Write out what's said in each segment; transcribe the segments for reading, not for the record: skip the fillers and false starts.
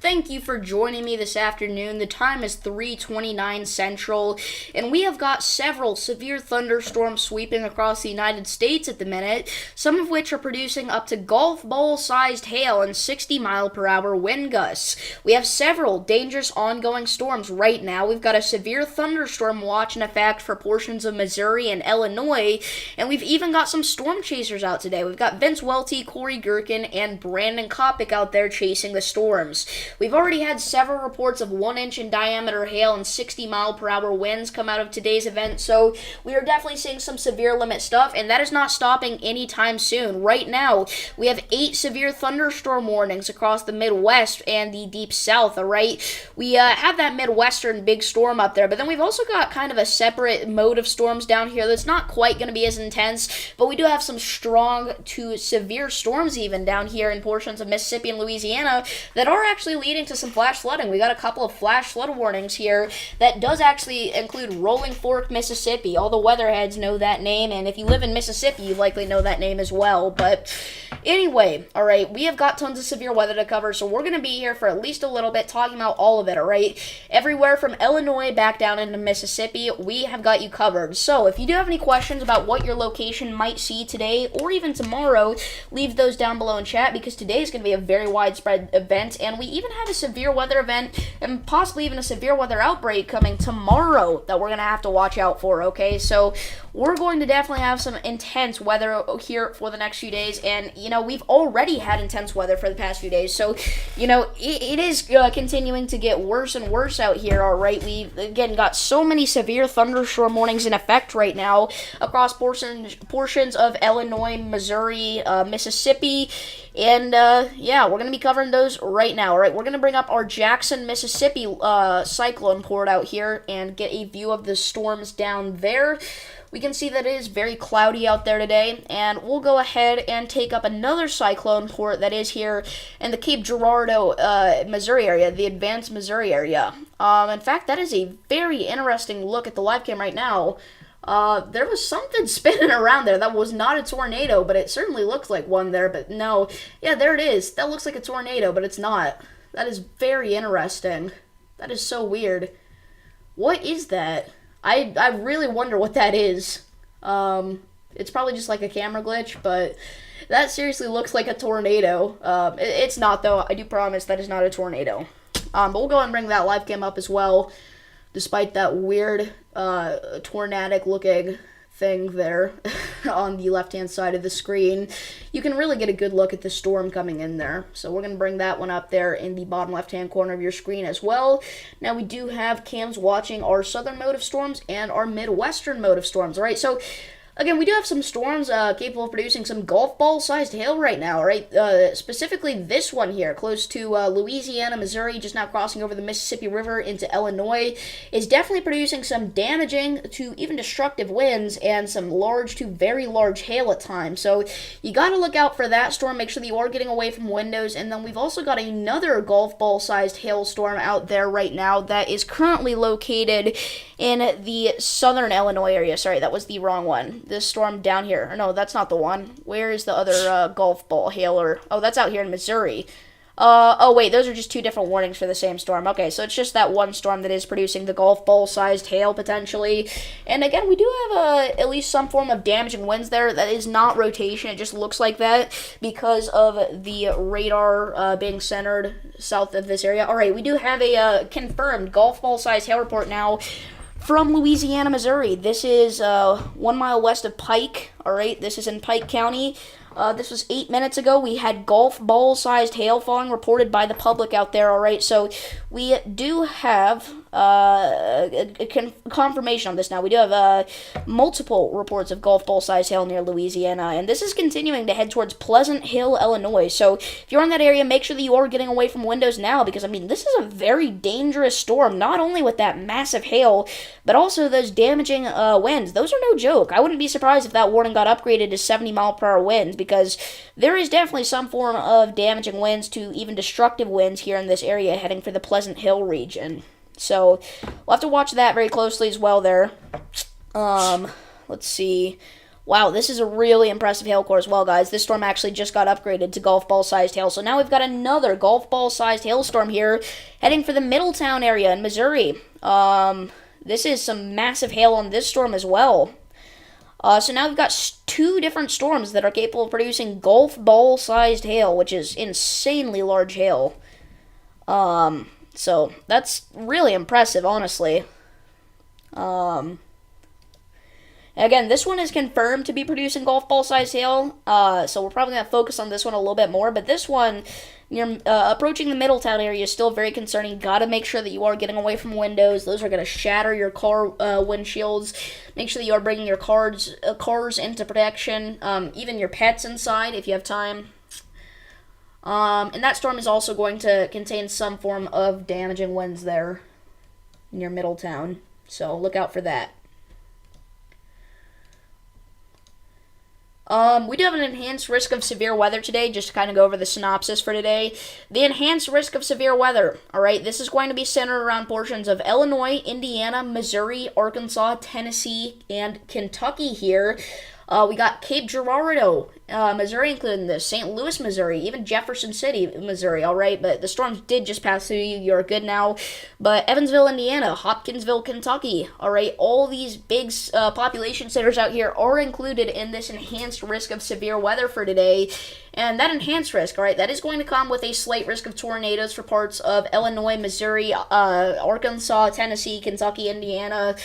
Thank you for joining me this afternoon. The time is 3:29 Central, and we have got several severe thunderstorms sweeping across the United States at the minute, some of which are producing up to golf ball-sized hail and 60-mile-per-hour wind gusts. We have several dangerous ongoing storms right now. We've got a severe thunderstorm watch in effect for portions of Missouri and Illinois, and we've even got some storm chasers out today. We've got Vince Welty, Corey Gherkin, and Brandon Kopic out there chasing the storms. We've already had several reports of 1-inch in diameter hail and 60-mile-per-hour winds come out of today's event, so we are definitely seeing some severe limit stuff, and that is not stopping anytime soon. Right now, we have 8 severe thunderstorm warnings across the Midwest and the Deep South, alright? We have that Midwestern big storm up there, but then we've also got kind of a separate mode of storms down here that's not quite going to be as intense, but we do have some strong to severe storms even down here in portions of Mississippi and Louisiana that are actually leading to some flash flooding. We got a couple of flash flood warnings here that does actually include Rolling Fork, Mississippi. All the weatherheads know that name, and if you live in Mississippi, you likely know that name as well. But anyway, all right, we have got tons of severe weather to cover, so we're going to be here for at least a little bit talking about all of it, all right? Everywhere from Illinois back down into Mississippi, we have got you covered. So if you do have any questions about what your location might see today or even tomorrow, leave those down below in chat, because today is going to be a very widespread event, and we even have a severe weather event and possibly even a severe weather outbreak coming tomorrow that we're going to have to watch out for, okay? So we're going to definitely have some intense weather here for the next few days, and, we've already had intense weather for the past few days, so, it is continuing to get worse and worse out here, all right? We've, again, got so many severe thunderstorm warnings in effect right now across portions of Illinois, Missouri, Mississippi, and, yeah, we're going to be covering those right now, all right? We're going to bring up our Jackson, Mississippi cyclone port out here and get a view of the storms down there. We can see that it is very cloudy out there today, and we'll go ahead and take up another cyclone port that is here in the Cape Girardeau, Missouri area, the advanced Missouri area. In fact, that is a very interesting look at the live cam right now. There was something spinning around there. That was not a tornado, but it certainly looks like one there, but no. Yeah, there it is. That looks like a tornado, but it's not. That is very interesting. That is so weird. What is that? I really wonder what that is. It's probably just like a camera glitch, but that seriously looks like a tornado. It's not, though. I do promise that is not a tornado. But we'll go ahead and bring that live cam up as well, despite that weird tornadic looking thing there on the left-hand side of the screen. You can really get a good look at the storm coming in there. So we're going to bring that one up there in the bottom left-hand corner of your screen as well. Now we do have cams watching our southern mode of storms and our midwestern mode of storms. All right, so again, we do have some storms capable of producing some golf ball-sized hail right now, right? Specifically this one here, close to Louisiana, Missouri, just now crossing over the Mississippi River into Illinois, is definitely producing some damaging to even destructive winds and some large to very large hail at times. So you got to look out for that storm. Make sure that you are getting away from windows. And then we've also got another golf ball-sized hailstorm out there right now that is currently located in the southern Illinois area. Sorry, that was the wrong one. This storm down here. Or no, that's not the one. Where is the other golf ball hailer? Oh, that's out here in Missouri. Oh, wait, those are just two different warnings for the same storm. Okay, so it's just that one storm that is producing the golf ball-sized hail, potentially. And again, we do have at least some form of damaging winds there. That is not rotation. It just looks like that because of the radar being centered south of this area. All right, we do have a confirmed golf ball-sized hail report now from Louisiana, Missouri. This is 1 mile west of Pike. All right, this is in Pike County. This was 8 minutes ago. We had golf ball-sized hail falling reported by the public out there, all right? So we do have confirmation on this now. We do have multiple reports of golf ball-sized hail near Louisiana, and this is continuing to head towards Pleasant Hill, Illinois. So if you're in that area, make sure that you are getting away from windows now, because, I mean, this is a very dangerous storm, not only with that massive hail, but also those damaging winds. Those are no joke. I wouldn't be surprised if that warning got upgraded to 70-mile-per-hour winds, because there is definitely some form of damaging winds to even destructive winds here in this area heading for the Pleasant Hill region. So we'll have to watch that very closely as well there. Let's see. Wow, this is a really impressive hail core as well, guys. This storm actually just got upgraded to golf ball-sized hail. So now we've got another golf ball-sized hailstorm here heading for the Middletown area in Missouri. This is some massive hail on this storm as well. So now we've got two different storms that are capable of producing golf ball-sized hail, which is insanely large hail. So that's really impressive, honestly. Again, this one is confirmed to be producing golf ball-sized hail, so we're probably going to focus on this one a little bit more. But this one, you're approaching the Middletown area, is still very concerning. Got to make sure that you are getting away from windows. Those are going to shatter your car windshields. Make sure that you are bringing your cars into protection, even your pets inside if you have time. And that storm is also going to contain some form of damaging winds there near Middletown, so look out for that. We do have an enhanced risk of severe weather today, just to kind of go over the synopsis for today. The enhanced risk of severe weather, all right, this is going to be centered around portions of Illinois, Indiana, Missouri, Arkansas, Tennessee, and Kentucky here. We got Cape Girardeau, Missouri included in this, St. Louis, Missouri, even Jefferson City, Missouri, all right? But the storms did just pass through you. You're good now. But Evansville, Indiana, Hopkinsville, Kentucky, all right? All these big population centers out here are included in this enhanced risk of severe weather for today. And that enhanced risk, all right, that is going to come with a slight risk of tornadoes for parts of Illinois, Missouri, Arkansas, Tennessee, Kentucky, Indiana.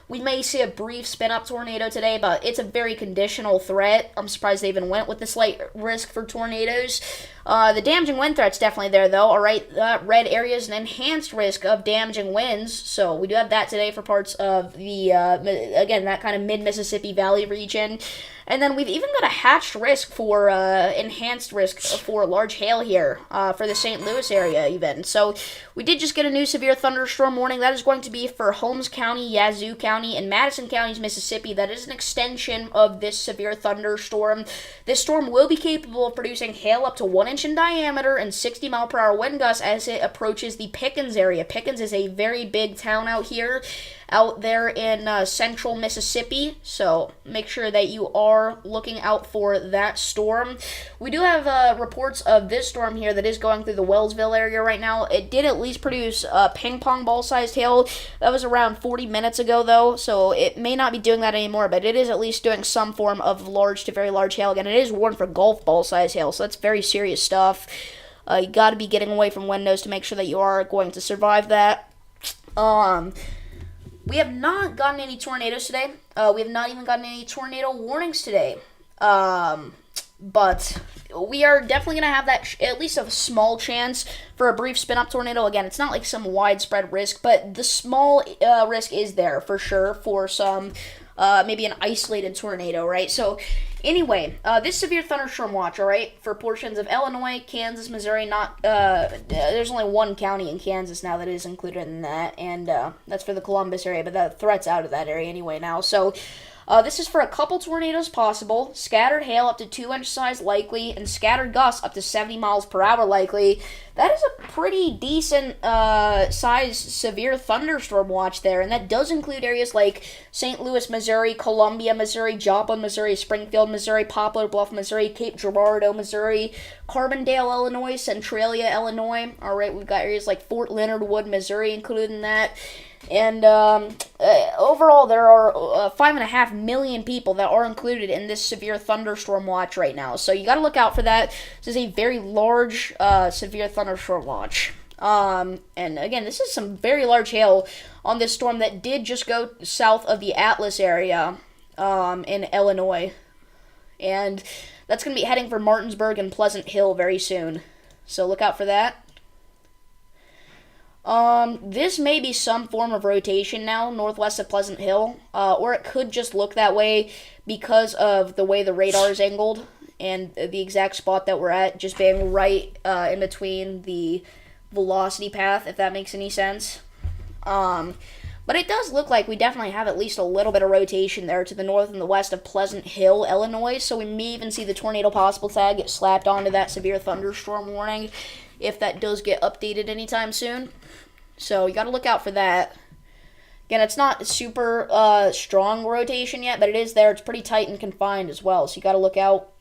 We may see a brief spin-up tornado today, but it's a very conditional threat. I'm surprised they even went with the slight risk for tornadoes. The damaging wind threat's definitely there, though. All right, red area is an enhanced risk of damaging winds, so we do have that today for parts of the, again, that kind of mid-Mississippi Valley region. And then we've even got a hatched risk for enhanced risk for large hail here for the St. Louis area even. So we did just get a new severe thunderstorm warning. That is going to be for Holmes County, Yazoo County, and Madison counties, Mississippi. That is an extension of this severe thunderstorm. This storm will be capable of producing hail up to 1 inch in diameter and 60-mile-per-hour wind gusts as it approaches the Pickens area. Pickens is a very big town out there in central Mississippi, so make sure that you are looking out for that storm. We do have reports of this storm here that is going through the Wellsville area right now. It did at least produce ping pong ball-sized hail. That was around 40 minutes ago, though, so it may not be doing that anymore, but it is at least doing some form of large to very large hail. Again, it is warned for golf ball-sized hail, so that's very serious stuff. You got to be getting away from windows to make sure that you are going to survive that. We have not gotten any tornadoes today. We have not even gotten any tornado warnings today. But we are definitely going to have that at least a small chance for a brief spin-up tornado. Again, it's not like some widespread risk, but the small risk is there for sure for some maybe an isolated tornado, right? So anyway, this severe thunderstorm watch, all right, for portions of Illinois, Kansas, Missouri, there's only one county in Kansas now that is included in that, and that's for the Columbus area, but the threat's out of that area anyway now. So this is for a couple tornadoes possible, scattered hail up to 2-inch size likely, and scattered gusts up to 70 miles per hour likely. That is a pretty decent size severe thunderstorm watch there, and that does include areas like St. Louis, Missouri, Columbia, Missouri, Joplin, Missouri, Springfield, Missouri, Poplar Bluff, Missouri, Cape Girardeau, Missouri, Carbondale, Illinois, Centralia, Illinois. All right, we've got areas like Fort Leonard Wood, Missouri included in that. And overall, there are 5.5 million people that are included in this severe thunderstorm watch right now. So you got to look out for that. This is a very large severe thunderstorm watch. And again, this is some very large hail on this storm that did just go south of the Atlas area in Illinois. And that's going to be heading for Martinsburg and Pleasant Hill very soon. So look out for that. This may be some form of rotation now, northwest of Pleasant Hill, or it could just look that way because of the way the radar is angled and the exact spot that we're at, just being right in between the velocity path, if that makes any sense. But it does look like we definitely have at least a little bit of rotation there to the north and the west of Pleasant Hill, Illinois, so we may even see the tornado possible tag get slapped onto that severe thunderstorm warning if that does get updated anytime soon. So you got to look out for that. Again, it's not super strong rotation yet, but it is there. It's pretty tight and confined as well, so you got to look out.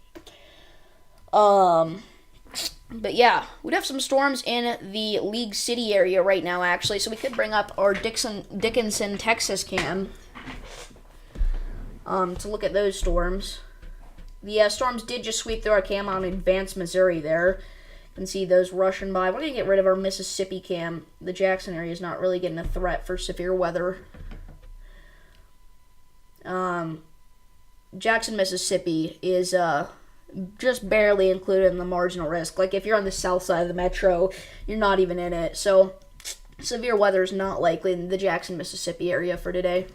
But yeah, we'd have some storms in the League City area right now, actually, so we could bring up our Dickinson, Texas cam to look at those storms. The storms did just sweep through our cam on Advanced, Missouri there. You can see those rushing by. We're going to get rid of our Mississippi cam. The Jackson area is not really getting a threat for severe weather. Jackson, Mississippi is just barely included in the marginal risk. Like, if you're on the south side of the metro, you're not even in it. So, severe weather is not likely in the Jackson, Mississippi area for today.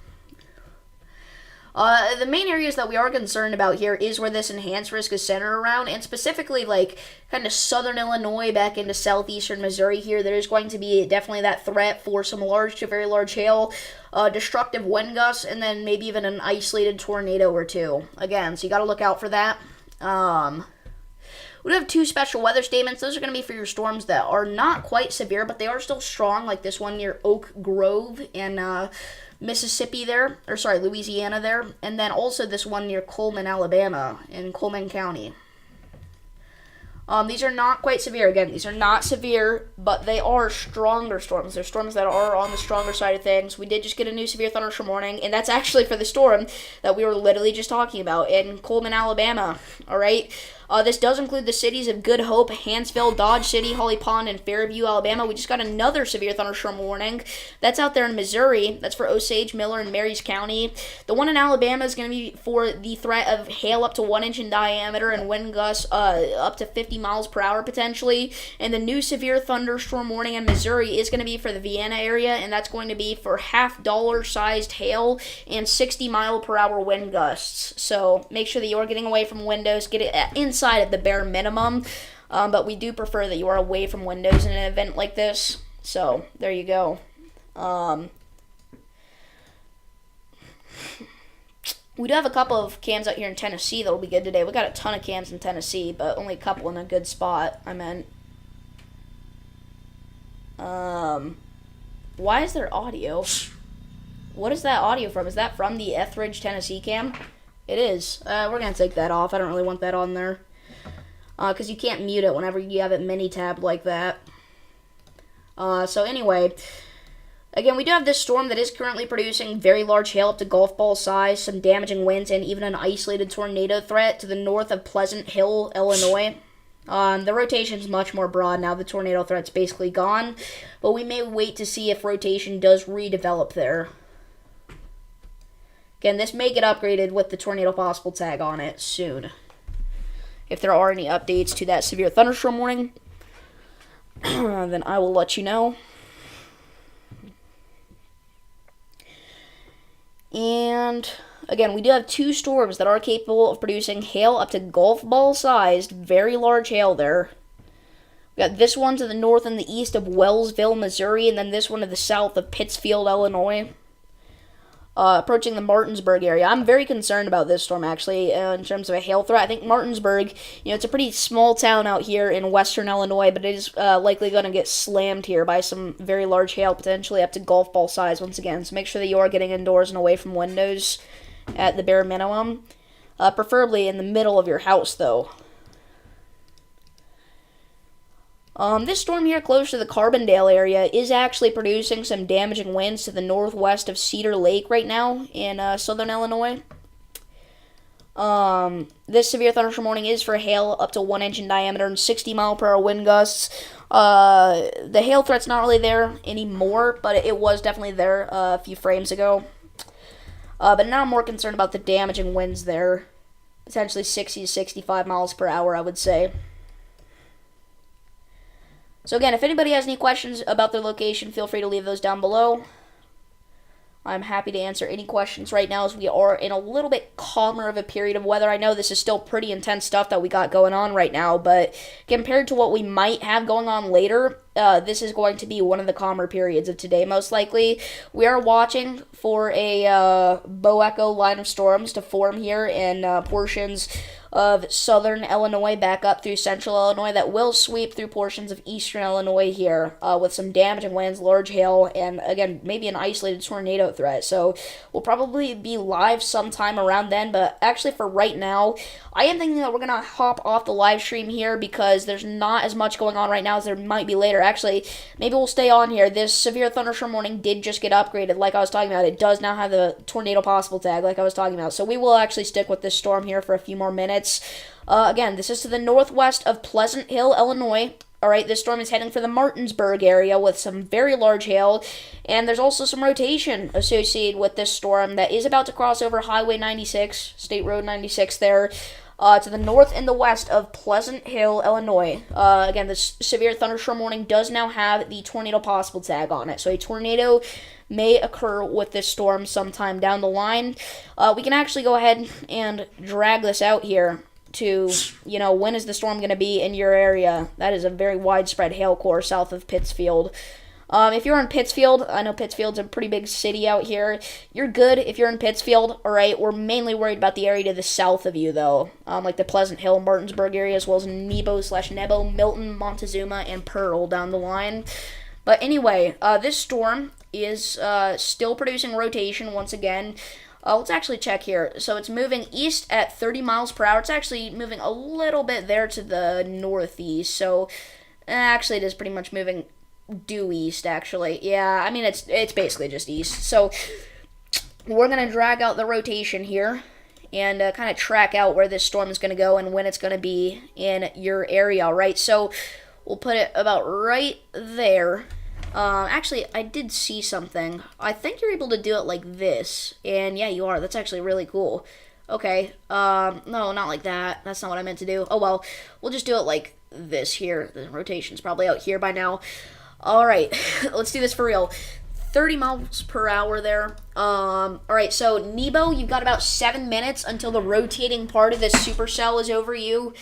The main areas that we are concerned about here is where this enhanced risk is centered around, and specifically, like, kind of southern Illinois back into southeastern Missouri here. There is going to be definitely that threat for some large to very large hail, destructive wind gusts, and then maybe even an isolated tornado or two. Again, so you got to look out for that. We do have two special weather statements. Those are going to be for your storms that are not quite severe, but they are still strong, like this one near Oak Grove in Mississippi there, or sorry, Louisiana there, and then also this one near Coleman, Alabama in Coleman County. These are not quite severe. Again, these are not severe, but they are stronger storms. They're storms that are on the stronger side of things. We did just get a new severe thunderstorm warning, and that's actually for the storm that we were literally just talking about in Coleman, Alabama. All right. This does include the cities of Good Hope, Hansville, Dodge City, Holly Pond, and Fairview, Alabama. We just got another severe thunderstorm warning. That's out there in Missouri. That's for Osage, Miller, and Marys County. The one in Alabama is going to be for the threat of hail up to 1 inch in diameter and wind gusts up to 50 miles per hour potentially. And the new severe thunderstorm warning in Missouri is going to be for the Vienna area, and that's going to be for $half sized hail and 60 mile per hour wind gusts. So make sure that you're getting away from windows. Get it inside at the bare minimum, but we do prefer that you are away from windows in an event like this. So there you go. We do have a couple of cams out here in Tennessee that will be good today. We got a ton of cams in Tennessee, but only a couple in a good spot. I meant, why is there audio? What is that audio from? Is that from the Etheridge, Tennessee cam? It is. We're gonna take that off. I don't really want that on there. Because you can't mute it whenever you have it mini-tabbed like that. So anyway, again, we do have this storm that is currently producing very large hail up to golf ball size, some damaging winds, and even an isolated tornado threat to the north of Pleasant Hill, Illinois. The rotation is much more broad now. The tornado threat's basically gone, but we may wait to see if rotation does redevelop there. Again, this may get upgraded with the tornado possible tag on it soon, if there are any updates to that severe thunderstorm warning, then I will let you know. And again, we do have two storms that are capable of producing hail up to golf ball sized, very large hail there. We got this one to the north and the east of Wellsville, Missouri, and then this one to the south of Pittsfield, Illinois. Approaching the Martinsburg area. I'm very concerned about this storm, actually, in terms of a hail threat. I think Martinsburg, it's a pretty small town out here in western Illinois, but it is likely going to get slammed here by some very large hail, potentially up to golf ball size once again. So make sure that you are getting indoors and away from windows at the bare minimum. Preferably in the middle of your house, though. This storm here close to the Carbondale area is actually producing some damaging winds to the northwest of Cedar Lake right now in southern Illinois. This severe thunderstorm warning is for hail up to 1 inch in diameter and 60 mile per hour wind gusts. The hail threat's not really there anymore, but it was definitely there a few frames ago. But now I'm more concerned about the damaging winds there. Potentially 60 to 65 miles per hour, I would say. So again, if anybody has any questions about their location, feel free to leave those down below. I'm happy to answer any questions right now as we are in a little bit calmer of a period of weather. I know this is still pretty intense stuff that we got going on right now, but compared to what we might have going on later, this is going to be one of the calmer periods of today, most likely. We are watching for a bow echo line of storms to form here in portions of southern Illinois back up through central Illinois that will sweep through portions of eastern Illinois here with some damaging winds, large hail, and again, maybe an isolated tornado threat. So we'll probably be live sometime around then, but actually for right now, I am thinking that we're going to hop off the live stream here because there's not as much going on right now as there might be later. Actually, maybe we'll stay on here. This severe thunderstorm warning did just get upgraded, like I was talking about. It does now have the tornado possible tag, like I was talking about. So we will actually stick with this storm here for a few more minutes. Again, this is to the northwest of Pleasant Hill, Illinois. All right, this storm is heading for the Martinsburg area with some very large hail, and there's also some rotation associated with this storm that is about to cross over Highway 96, State Road 96 there, to the north and the west of Pleasant Hill, Illinois. Again, this severe thunderstorm warning does now have the tornado possible tag on it, so a tornado may occur with this storm sometime down the line. We can actually go ahead and drag this out here to, when is the storm going to be in your area. That is a very widespread hail core south of Pittsfield. If you're in Pittsfield, I know Pittsfield's a pretty big city out here. You're good if you're in Pittsfield, all right? We're mainly worried about the area to the south of you, though, like the Pleasant Hill, Martinsburg area, as well as Nebo, Milton, Montezuma, and Pearl down the line. But anyway, this storm is still producing rotation once again. Let's actually check here. So it's moving east at 30 miles per hour. It's actually moving a little bit there to the northeast. So actually it is pretty much moving due east, actually. Yeah, I mean, it's basically just east. So we're going to drag out the rotation here and kind of track out where this storm is going to go and when it's going to be in your area, right? So we'll put it about right there. Actually, I did see something. I think you're able to do it like this. And yeah, you are. That's actually really cool. Okay. No, not like that. That's not what I meant to do. Oh, well. We'll just do it like this here. The rotation's probably out here by now. Alright. Let's do this for real. 30 miles per hour there. Alright, so Nebo, you've got about 7 minutes until the rotating part of this supercell is over you.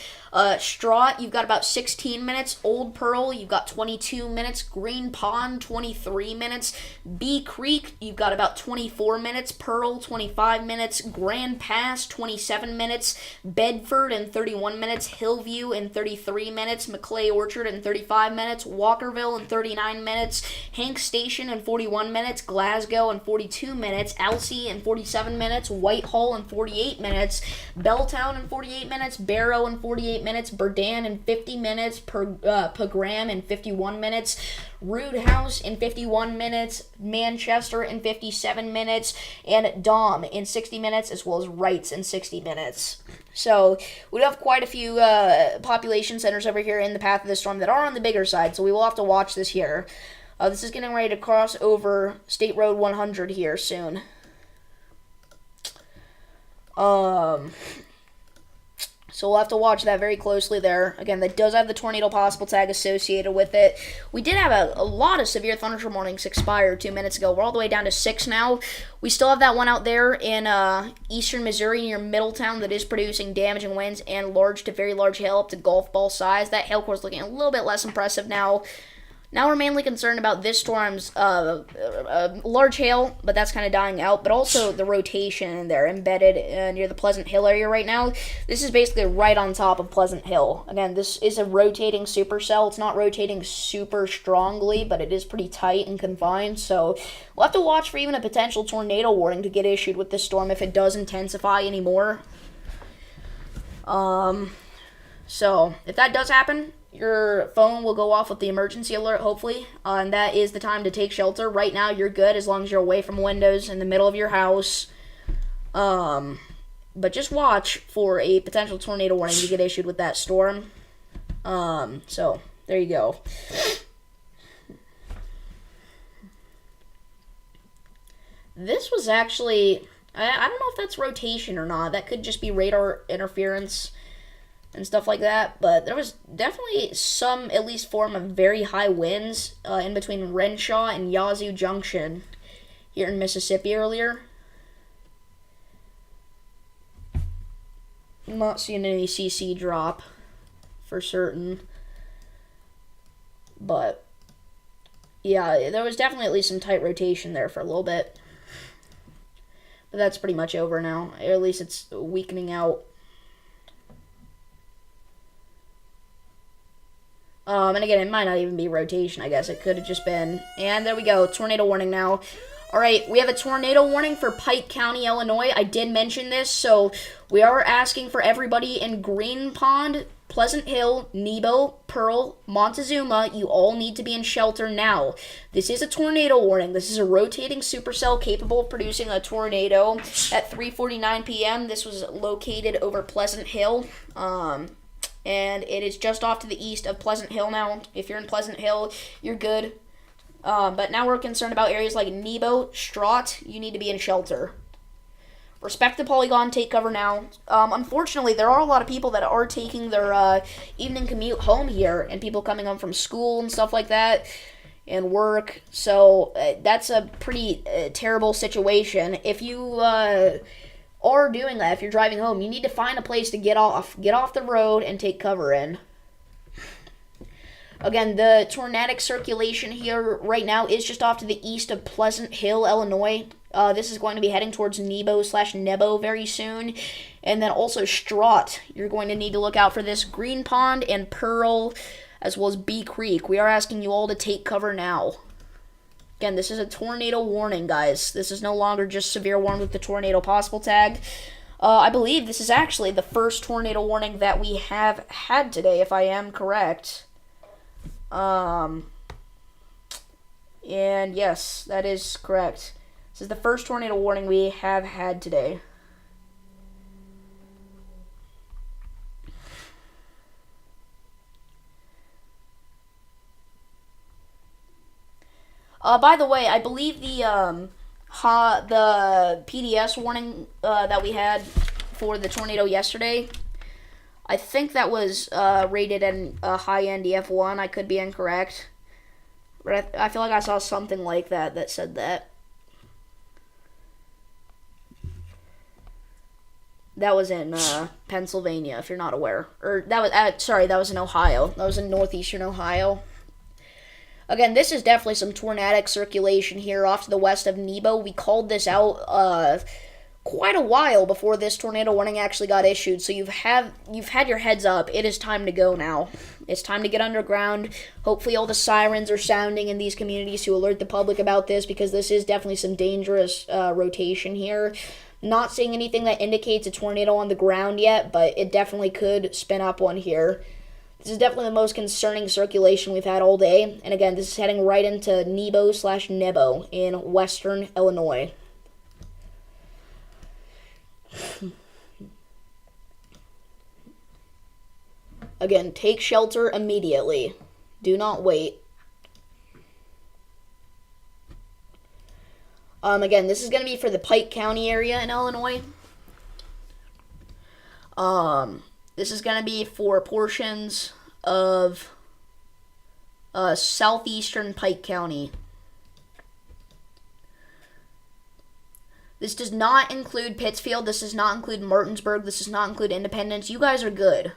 Straught, you've got about 16 minutes. Old Pearl, you've got 22 minutes. Green Pond, 23 minutes. Bee Creek, you've got about 24 minutes. Pearl, 25 minutes. Grand Pass, 27 minutes. Bedford in 31 minutes. Hillview in 33 minutes. Maclay Orchard in 35 minutes. Walkerville in 39 minutes. Hank Station in 41 minutes. Glasgow in 42 minutes. Alsea in 47 minutes. Whitehall in 48 minutes. Belltown in 48 minutes. Barrow in 48 minutes, Berdan in 50 minutes, Pegram in 51 minutes, Rood House in 51 minutes, Manchester in 57 minutes, and Dom in 60 minutes, as well as Wrights in 60 minutes. So we have quite a few population centers over here in the path of the storm that are on the bigger side, so we will have to watch this here. This is getting ready to cross over State Road 100 here soon. So we'll have to watch that very closely there. Again, that does have the tornado possible tag associated with it. We did have a lot of severe thunderstorm warnings expire 2 minutes ago. We're all the way down to 6 now. We still have that one out there in eastern Missouri near Middletown that is producing damaging winds and large to very large hail up to golf ball size. That hail core is looking a little bit less impressive now. Now we're mainly concerned about this storm's large hail, but that's kind of dying out, but also the rotation in there embedded near the Pleasant Hill area right now. This is basically right on top of Pleasant Hill. Again, this is a rotating supercell. It's not rotating super strongly, but it is pretty tight and confined, so we'll have to watch for even a potential tornado warning to get issued with this storm if it does intensify anymore. So if that does happen, your phone will go off with the emergency alert, hopefully, and that is the time to take shelter. Right now, you're good as long as you're away from windows in the middle of your house. But just watch for a potential tornado warning to get issued with that storm. So, there you go. This was actually, I don't know if that's rotation or not. That could just be radar interference and stuff like that, but there was definitely some, at least, form of very high winds in between Renshaw and Yazoo Junction here in Mississippi earlier. I'm not seeing any CC drop for certain, but yeah, there was definitely at least some tight rotation there for a little bit, but that's pretty much over now, or at least it's weakening out. And again, it might not even be rotation, I guess. It could have just been. And there we go. Tornado warning now. Alright, we have a tornado warning for Pike County, Illinois. I did mention this, so we are asking for everybody in Green Pond, Pleasant Hill, Nebo, Pearl, Montezuma. You all need to be in shelter now. This is a tornado warning. This is a rotating supercell capable of producing a tornado at 3:49 p.m. This was located over Pleasant Hill. And it is just off to the east of Pleasant Hill now. If you're in Pleasant Hill, you're good. But now we're concerned about areas like Nebo, Straught. You need to be in shelter. Respect the polygon, take cover now. Unfortunately, there are a lot of people that are taking their evening commute home here, and people coming home from school and stuff like that, and work. So that's a pretty terrible situation. If you are doing that, if you're driving home, you need to find a place to get off the road and take cover in. Again, the tornadic circulation here right now is just off to the east of Pleasant Hill, Illinois. This is going to be heading towards Nebo very soon. And then also Straught. You're going to need to look out for this. Green Pond and Pearl, as well as Bee Creek. We are asking you all to take cover now. Again, this is a tornado warning, guys. This is no longer just severe warning with the tornado possible tag. I believe this is actually the first tornado warning that we have had today, if I am correct. And yes, that is correct. This is the first tornado warning we have had today. By the way, I believe the PDS warning that we had for the tornado yesterday, I think that was rated in a high-end EF1. I could be incorrect. But I feel like I saw something like that said that. That was in Pennsylvania, if you're not aware. Or that was that was in Ohio. That was in northeastern Ohio. Again, this is definitely some tornadic circulation here off to the west of Nebo. We called this out quite a while before this tornado warning actually got issued. So you've had your heads up. It is time to go now. It's time to get underground. Hopefully all the sirens are sounding in these communities to alert the public about this, because this is definitely some dangerous rotation here. Not seeing anything that indicates a tornado on the ground yet, but it definitely could spin up one here. This is definitely the most concerning circulation we've had all day. And again, this is heading right into Nebo in western Illinois. Again, take shelter immediately. Do not wait. Again, this is going to be for the Pike County area in Illinois. This is going to be for portions of southeastern Pike County. This does not include Pittsfield. This does not include Martinsburg. This does not include Independence. You guys are good.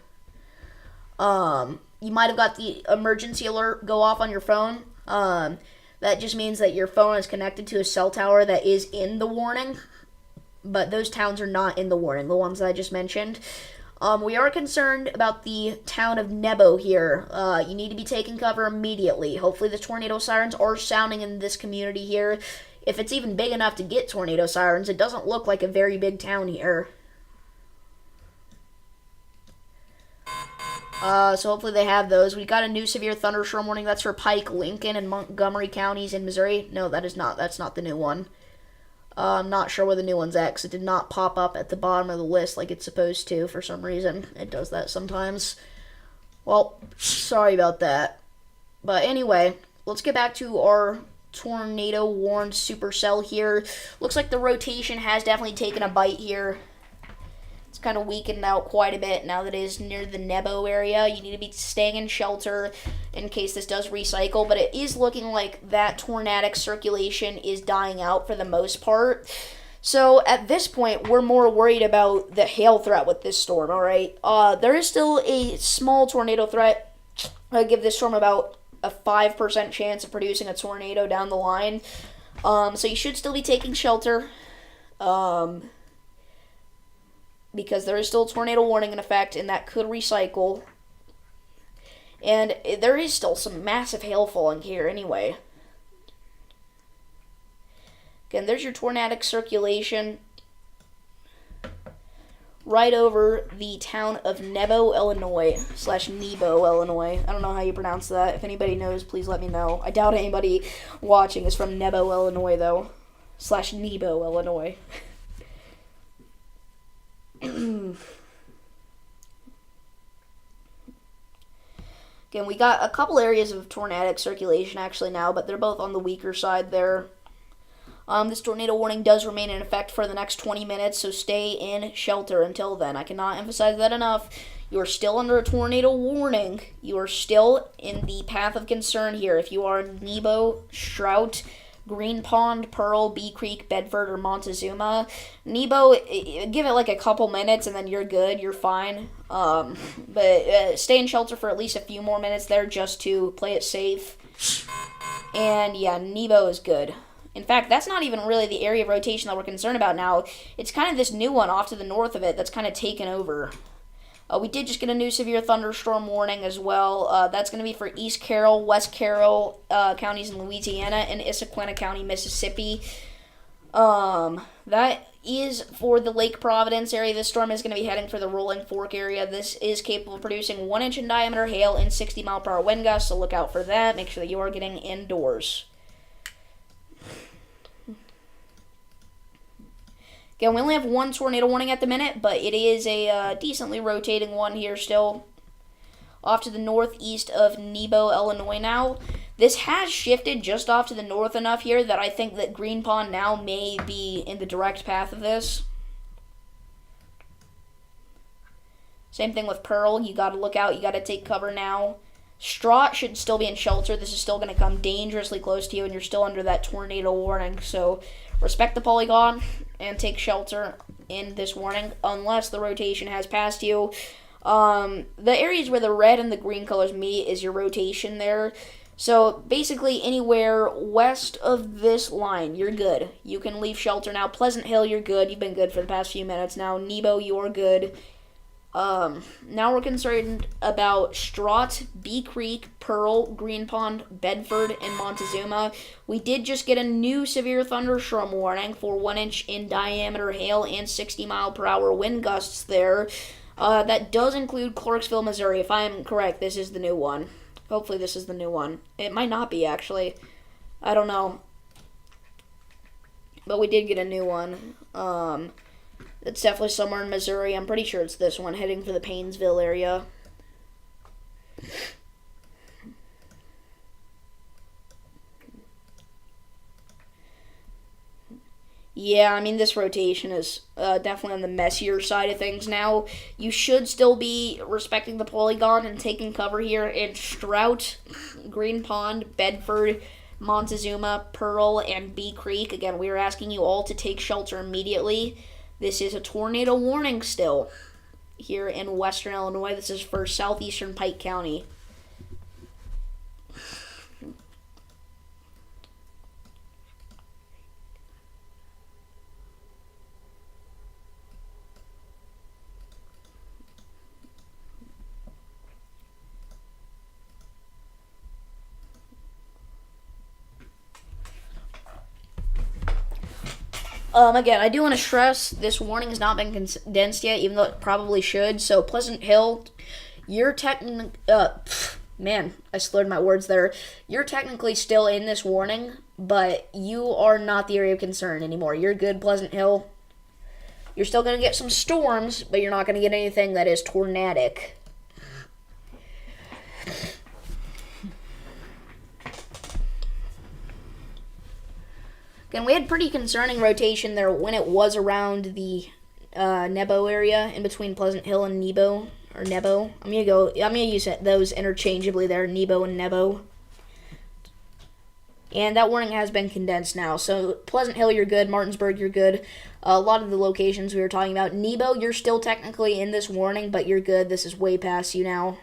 You might have got the emergency alert go off on your phone. That just means that your phone is connected to a cell tower that is in the warning. But those towns are not in the warning, the ones that I just mentioned. We are concerned about the town of Nebo here. You need to be taking cover immediately. Hopefully the tornado sirens are sounding in this community here. If it's even big enough to get tornado sirens, it doesn't look like a very big town here. So hopefully they have those. We got a new severe thunderstorm warning. That's for Pike, Lincoln, and Montgomery counties in Missouri. No, that is not. That's not the new one. I'm not sure where the new one's at, because it did not pop up at the bottom of the list like it's supposed to for some reason. It does that sometimes. Well, sorry about that. But anyway, let's get back to our tornado warned supercell here. Looks like the rotation has definitely taken a bite here. It's kind of weakened out quite a bit now that it is near the Nebo area. You need to be staying in shelter in case this does recycle, but it is looking like that tornadic circulation is dying out for the most part. So at this point, we're more worried about the hail threat with this storm, alright? There is still a small tornado threat. I give this storm about a 5% chance of producing a tornado down the line. So you should still be taking shelter. Because there is still a tornado warning in effect, and that could recycle. And there is still some massive hail falling here anyway. Again, there's your tornadic circulation right over the town of Nebo, Illinois, / Nebo, Illinois. I don't know how you pronounce that. If anybody knows, please let me know. I doubt anybody watching is from Nebo, Illinois, though. / Nebo, Illinois. Again, we got a couple areas of tornadic circulation actually now, but they're both on the weaker side there. This tornado warning does remain in effect for the next 20 minutes, so stay in shelter until then. I cannot emphasize that enough. You are still under a tornado warning. You are still in the path of concern here. If you are in Nebo, Strout, Green Pond, Pearl, Bee Creek, Bedford, or Montezuma, Nebo, give it like a couple minutes and then you're good. You're fine. But stay in shelter for at least a few more minutes there just to play it safe. And yeah, Nebo is good. In fact, that's not even really the area of rotation that we're concerned about now. It's kind of this new one off to the north of it that's kind of taken over. We did just get a new severe thunderstorm warning as well. That's going to be for East Carroll, West Carroll counties in Louisiana, and Issaquah County, Mississippi. That is for the Lake Providence area. This storm is going to be heading for the Rolling Fork area. This is capable of producing 1 inch in diameter hail and 60-mile-per-hour wind gusts, so look out for that. Make sure that you are getting indoors. Again, we only have one tornado warning at the minute, but it is a decently rotating one here still. Off to the northeast of Nebo, Illinois now. This has shifted just off to the north enough here that I think that Green Pond now may be in the direct path of this. Same thing with Pearl. You got to look out. You got to take cover now. Strout should still be in shelter. This is still going to come dangerously close to you, and you're still under that tornado warning. So respect the polygon and take shelter in this warning unless the rotation has passed you. The areas where the red and the green colors meet is your rotation there. So basically anywhere west of this line, you're good. You can leave shelter now. Pleasant Hill, you're good. You've been good for the past few minutes now. Nebo, you're good. Now we're concerned about Strout, Bee Creek, Pearl, Green Pond, Bedford, and Montezuma. We did just get a new severe thunderstorm warning for 1 inch in diameter hail and 60-mile-per-hour wind gusts there. That does include Clarksville, Missouri. If I'm correct, this is the new one. Hopefully this is the new one. It might not be, actually. I don't know. But we did get a new one. It's definitely somewhere in Missouri. I'm pretty sure it's this one, heading for the Paynesville area. Yeah, I mean, this rotation is definitely on the messier side of things now. You should still be respecting the polygon and taking cover here in Strout, Green Pond, Bedford, Montezuma, Pearl, and Bee Creek. Again, we are asking you all to take shelter immediately. This is a tornado warning still here in western Illinois. This is for southeastern Pike County. Again, I do want to stress this warning has not been condensed yet, even though it probably should. So, Pleasant Hill, you're man, I slurred my words there. You're technically still in this warning, but you are not the area of concern anymore. You're good, Pleasant Hill. You're still going to get some storms, but you're not going to get anything that is tornadic. Again, we had pretty concerning rotation there when it was around the Nebo area, in between Pleasant Hill and Nebo, or Nebo. I'm gonna use those interchangeably there, Nebo and Nebo. And that warning has been condensed now. So Pleasant Hill, you're good. Martinsburg, you're good. A lot of the locations we were talking about. Nebo, you're still technically in this warning, but you're good. This is way past you now.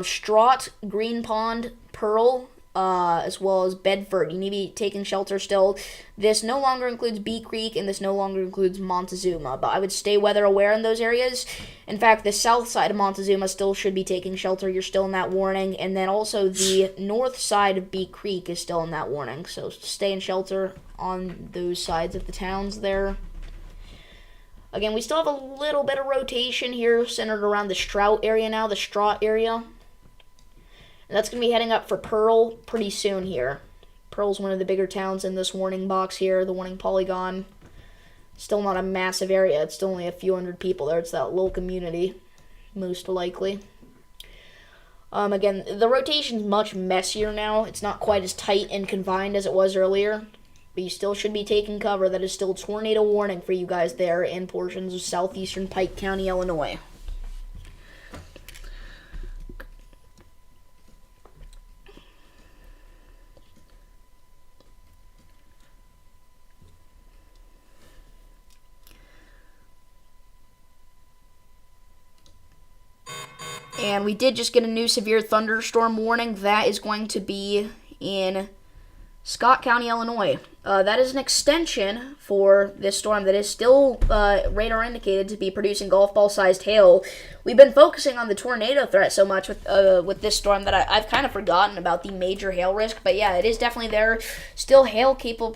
Strout, Green Pond, Pearl, as well as Bedford. You need to be taking shelter still. This no longer includes Bee Creek, and this no longer includes Montezuma, but I would stay weather aware in those areas. In fact, the south side of Montezuma still should be taking shelter. You're still in that warning, and then also the north side of Bee Creek is still in that warning, so stay in shelter on those sides of the towns there. Again, we still have a little bit of rotation here centered around the Strout area now, the Straught area. And that's going to be heading up for Pearl pretty soon here. Pearl's one of the bigger towns in this warning box here, the warning polygon. Still not a massive area. It's still only a few hundred people there. It's that little community, most likely. Again, the rotation's much messier now. It's not quite as tight and confined as it was earlier. But you still should be taking cover. That is still tornado warning for you guys there in portions of southeastern Pike County, Illinois. And we did just get a new severe thunderstorm warning. That is going to be in Scott County, Illinois. That is an extension for this storm that is still radar indicated to be producing golf ball sized hail. We've been focusing on the tornado threat so much with this storm that I've kind of forgotten about the major hail risk. But yeah, it is definitely there. Still hail capable.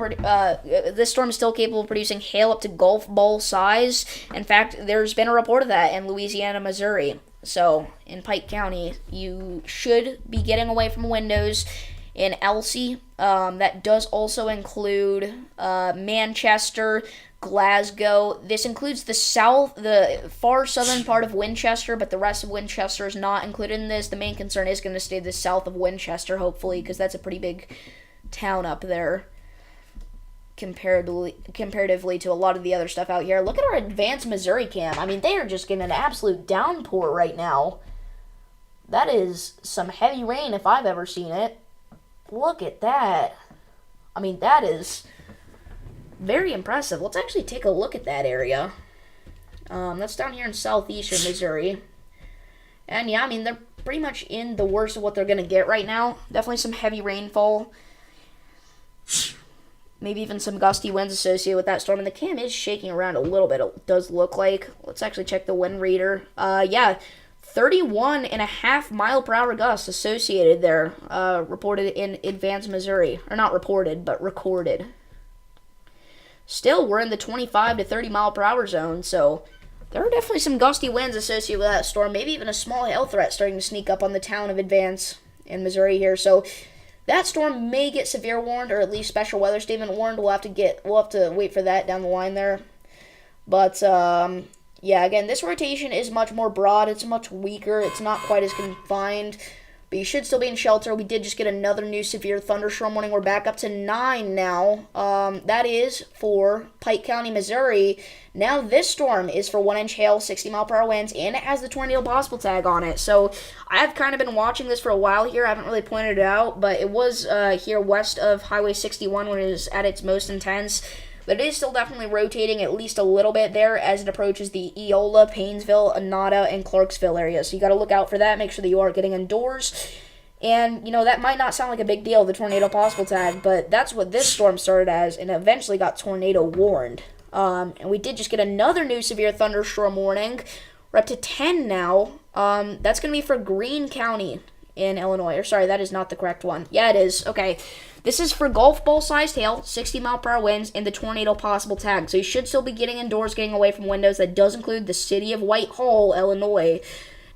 This storm is still capable of producing hail up to golf ball size. In fact, there's been a report of that in Louisiana, Missouri. So in Pike County, you should be getting away from windows. In Elsie, that does also include Manchester, Glasgow. This includes the far southern part of Winchester, but the rest of Winchester is not included in this. The main concern is going to stay the south of Winchester, hopefully, because that's a pretty big town up there comparatively to a lot of the other stuff out here. Look at our advanced Missouri cam. I mean, they are just getting an absolute downpour right now. That is some heavy rain if I've ever seen it. Look at that. I mean, that is very impressive. Let's actually take a look at that area. That's down here in southeastern Missouri. And yeah, I mean, they're pretty much in the worst of what they're going to get right now. Definitely some heavy rainfall. Maybe even some gusty winds associated with that storm. And the cam is shaking around a little bit, it does look like. Let's actually check the wind reader. Yeah. 31.5 mile per hour gusts associated there, reported in advanced Missouri. Or not reported, but recorded. Still, we're in the 25 to 30 mile per hour zone, so there are definitely some gusty winds associated with that storm. Maybe even a small hail threat starting to sneak up on the town of Advance in Missouri here. So that storm may get severe warned, or at least special weather statement warned. We'll have to wait for that down the line there. But yeah, again, this rotation is much more broad. It's much weaker. It's not quite as confined, but you should still be in shelter. We did just get another new severe thunderstorm warning. We're back up to 9 now. That is for Pike County, Missouri. Now this storm is for 1-inch hail, 60 mile per hour winds, and it has the tornado possible tag on it. So I've kind of been watching this for a while here. I haven't really pointed it out, but it was here west of Highway 61 when it was at its most intense. But it is still definitely rotating at least a little bit there as it approaches the Eola, Paynesville, Anata, and Clarksville area. So you got to look out for that. Make sure that you are getting indoors. And, you know, that might not sound like a big deal, the tornado possible tag, but that's what this storm started as and eventually got tornado warned. And we did just get another new severe thunderstorm warning. We're up to 10 now. That's going to be for Greene County in Illinois. Or sorry, that is not the correct one. Yeah, it is. Okay. This is for golf ball-sized hail, 60 mile per hour winds, and the tornado possible tag. So you should still be getting indoors, getting away from windows. That does include the city of Whitehall, Illinois.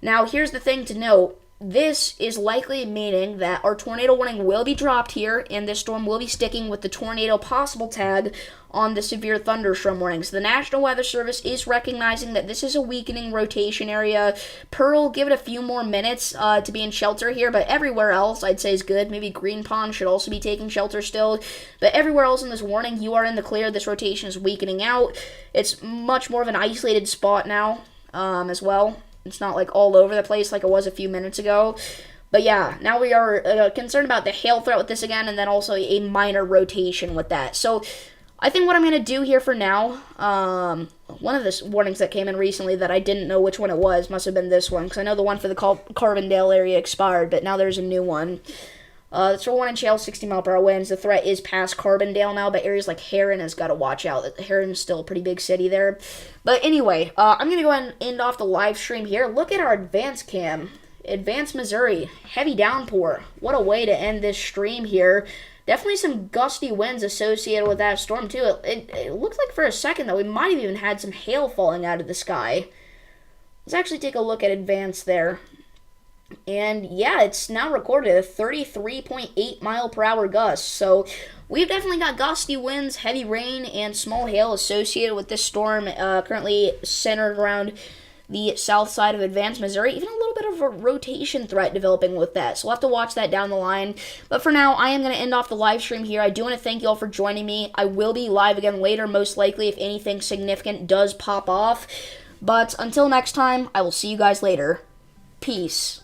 Now, here's the thing to note. This is likely meaning that our tornado warning will be dropped here, and this storm will be sticking with the tornado possible tag on the severe thunderstorm warnings. The National Weather Service is recognizing that this is a weakening rotation area. Pearl, give it a few more minutes to be in shelter here, but everywhere else I'd say is good. Maybe Green Pond should also be taking shelter still, but everywhere else in this warning, you are in the clear. This rotation is weakening out. It's much more of an isolated spot now as well. It's not like all over the place like it was a few minutes ago. But yeah, now we are concerned about the hail threat with this again, and then also a minor rotation with that. So I think what I'm going to do here for now, one of the warnings that came in recently that I didn't know which one it was, must have been this one, because I know the one for the Carbondale area expired, but now there's a new one. It's for 1 inch hail, 60 mph winds. The threat is past Carbondale now, but areas like Heron has got to watch out. Heron's still a pretty big city there. But anyway, I'm going to go ahead and end off the live stream here. Look at our advanced cam. Advanced Missouri. Heavy downpour. What a way to end this stream here. Definitely some gusty winds associated with that storm, too. It looked like for a second that we might have even had some hail falling out of the sky. Let's actually take a look at advanced there. And yeah, it's now recorded a 33.8 mile/hour gust. So we've definitely got gusty winds, heavy rain, and small hail associated with this storm, currently centered around the south side of advanced Missouri. Even a little bit of a rotation threat developing with that. So we'll have to watch that down the line. But for now, I am going to end off the live stream here. I do want to thank you all for joining me. I will be live again later, most likely, if anything significant does pop off. But until next time, I will see you guys later. Peace.